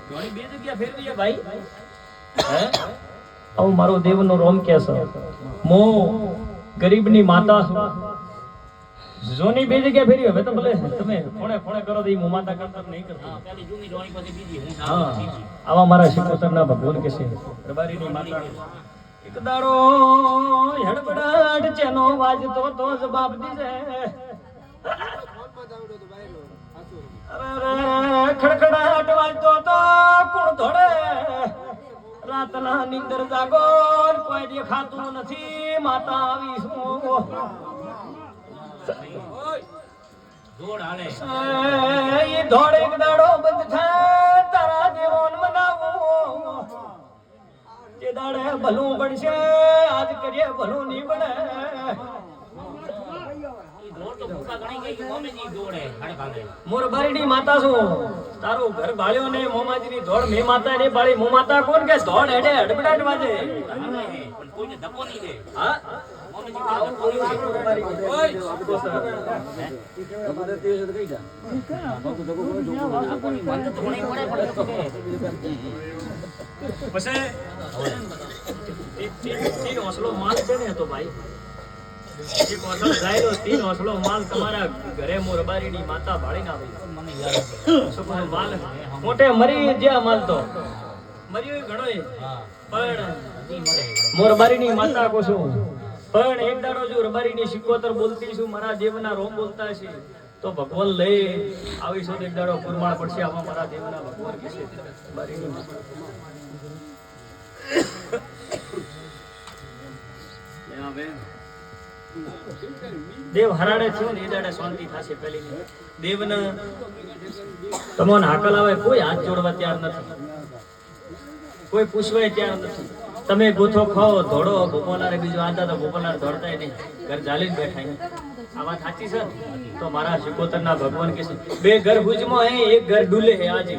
ઘણી બે જગ્યા ફેરવી ભાઈ હે આવું મારો દેવનો રોમ કે છે મો ગરીબની માતા જોની બે જગ્યા ફેરવી હવે તો ભલે તમે ફોણે ફોણે કરો તો હું માતા કરતા નહીં કરતા પેલી જૂની જોણી પછી બીજી હું આવા મારા શિકોતરના ભગવાન કે છે દરબારીની માતા એક દાડો હડબડાટ ચેનો વાજતો તો જવાબ દીજે અરે ખડખડાટ વાજતો તો કોણ ધોડે રાતના નીંદર જાગો કોઈ દેખાતું નથી માતા આવી શું દોડ હાલે એ દોડ એક દાડો બંધ થાય તારા દેવોન મનાવું જે દાડે ભલું બનશે આજ કરીએ ભલું નહીં બને મોરબારીની માતા છું તારું ઘર બાળ્યો ને મોમાજીની ધોળ મે માતા ને બાળી મો માતા કોણ કે ધોળ હેડે હડબડાટ વાજે પણ કોઈને ધક્કો નહીં દે હા પછી હોસલો માલ છે ને તો ભાઈ એક હોસલો જાયરો તીન હોસલો માલ તમારા ઘરે મોરબારીની માતા ભાળીને આવી મને યાદ માલ મોટે મરી જ્યાં માલ તો મર્યો ઘણો પણ મોરબારીની માતા કો છું પણ એક દાડો જો રબારીની શિકોતર બોલતી છું મારા દેવના રોમ બોલતા છે તો ભગવાન લઈ આવીશું એક દાડો પુરમાળ પડશે આવા મારા દેવના ભગવાન કે છે રબારીની માતા દેવ હરાડે થયો ને એ દાડે શાંતિ થશે પેલી દેવને તમને હાકલ આવે કોઈ હાથ જોડવા તૈયાર નથી કોઈ પૂછવાય તૈયાર નથી તમે ગોથો ખાઓ ધોડો ભોપોલારે બીજું આતા તો ભોપોલાર દોડતા નહીં ઘર ચાલીને બેઠા આ વાત સાચી છે તો મારા શિકોતરના ભગવાન કે છે બે ઘર ભુજમાં હે એક ઘર ડુલે હે આજે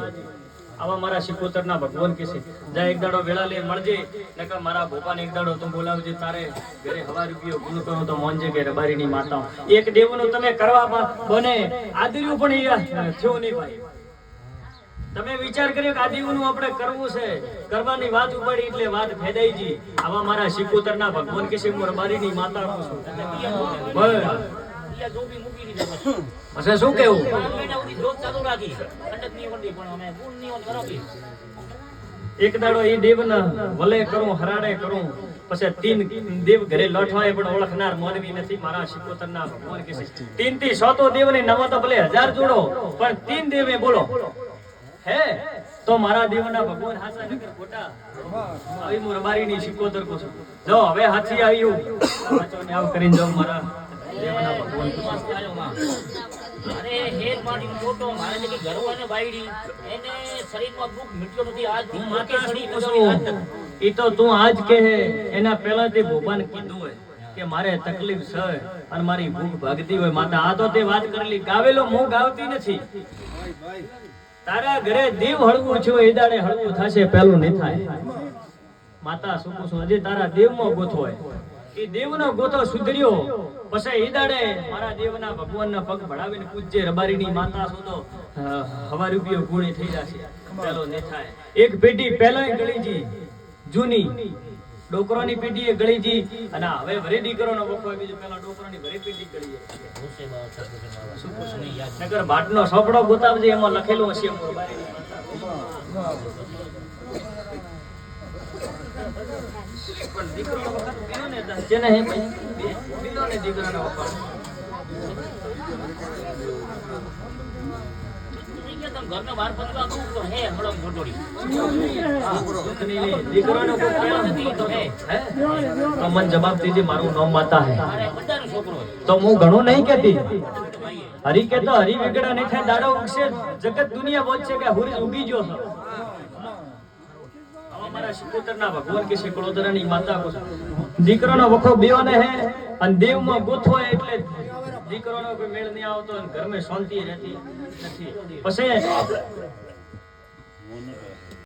આવા મારા શિકોતરના ભગવાન કે છે જા એક દાડો વેળા લે મળજે નકર મારા ભોપાને એક દાડો તું બોલાવજે તારે ઘરે હવા રૂપિયો ગુણ કરો તો મોંજે કે રબારીની માતા એક દેવનું તમે કરવા બને આદર્યું પણ થયો નહીં ભાઈ તમે વિચાર કર્યો કે આદિનું આપણે કરવું છે કરવાની વાત ઉપડી એટલે વાત ફેદાઈ ગઈ આવા મારા શિકોતરના ભગવાન કે છે રબારીની માતા કો છું બસ અચ્છા શું કેવું એક દાડો એ દેવના વલે કરું હરાડે કરું પછી તીન દેવ ઘરે લઠવાય પણ ઓળખનાર મોનવી નથી મારા શિકોતરના ભગવાન કે છે તીન થી 100 તો દેવને નવા તો ભલે 1000 જોડો પણ તીન દેવે બોલો હે તો મારા દેવના ભગવાન હાસા નગર ખોટા આવી હું રબારીની શિકોતર કો છું જો હવે હાથી આવ્યું વાચોને આવ કરીને જો મારા દેવના ભગવાન અરે હેર માડી ફોટો મારે જે ઘરવાને બાયડી એને શરીરમાં ભૂખ મિટ્યો નથી આજ હું માતા સડી નથી ઈ તો તું આજ કહે એના પહેલાથી ભગવાન કીધું હોય કે મારે તકલીફ છે અને મારી ભૂખ ભાગતી હોય માતા આ તો તે વાત કરેલી ગાવેલો હું ગાવતી નથી તારા ઘરે દેવ હળવું છે એ દાડે હળવું થશે પેલું નહીં થાય માતા શું પૂછું હજી તારા દેવમાં ગોથો હોય એ દેવનો ગોથો સુધર્યો પછી એ દાડે મારા દેવના ભગવાનના પગ ભડાવીને પૂજ્ય રબારીની માતા છો તો હવા રૂપિયો ગુણી થઈ જશે પેલો નહીં થાય એક પેટી પહેલાય ગળીજી જૂની ડોકરોની પેટી એ ગળીજી અને હવે વરે દીકરોનો વખો બીજો પેલા ડોકરોની વરે પેટી ગળી નગર ભાટનો સોપડો ગોતાવજે એમાં લખેલું હશે રબારીની માતા પણ દીકરોનો વખત પેલો ને જેને હે પેલો ને દીકરાનો વખત ઘરનો બહાર પતવા તો હે હળમ મોટોડી દીકરાનો કોઈ નથી તો હે તો મન જવાબ દીજે મારું નામ માતા હે બધાનો છોકરો તો હું ઘણું નહીં કહેતી હરી કે તો હરી વિગડા નહીં થાય દાડો ઉગશે જગત દુનિયા બોલશે કે હુરી ઉગી ગયો છે મારા શિકોતરના ભગવાન કે શિકોતરાની માતા કો દીકરાનો વખો બેઓને હે અને દેવમાં ગોથો એટલે દીકરાનો કોઈ મેળ નહીં આવતો અને ઘરમાં શાંતિ રહેતી નથી પછી